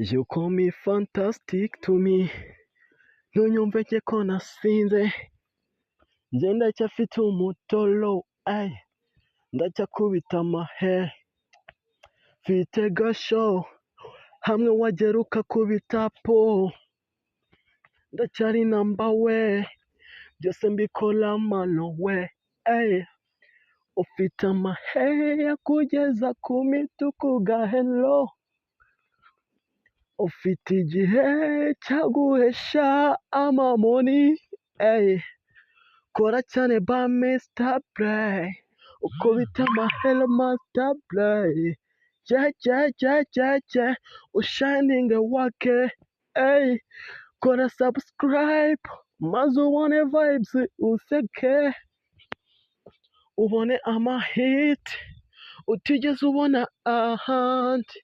You call me fantastic to me, ntunyumve njye ko nasinze, njye ndacyafite umutolo, ay, ndacyakubita amahere, mfite gasho, hamwe wagera ukakubita po, ndacyari namba we, byose mbikora mano we, ay, ufite amahere yakugeza ku mituku gahelo, ufite igihe cyaguhesha amamoni, ey, kora cyane ba Mr. Play, ukubita amahelo Master Play, ushininge wake, ey, kora subscribe, maze ubone vibes useke, ubone amahit utigeze ubona ahandi.